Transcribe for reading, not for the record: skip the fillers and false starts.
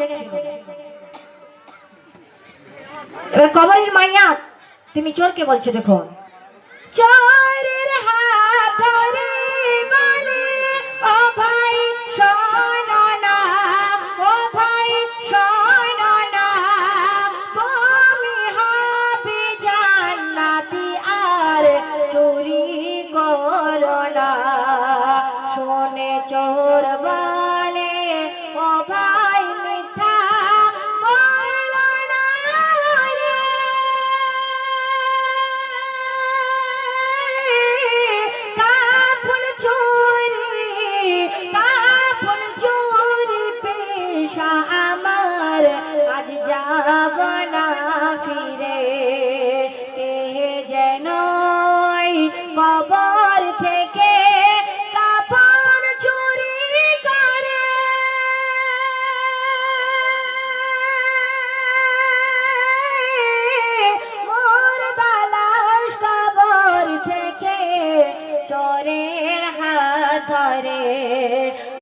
জায়গায় এবার কবরের মাইয়া তুমি চোরকে বলছে দেখো চোরের হাত ধরে বলে ও ভাই শোনো না ও ভাই শোনো না তুমি হবে জান্নাতি আর চুরি করো না শোনে চোর বলে ও ভাই মিথ্যা বলো না রে কাফন চুরি পেশা আমার আজ যাব না ফিরে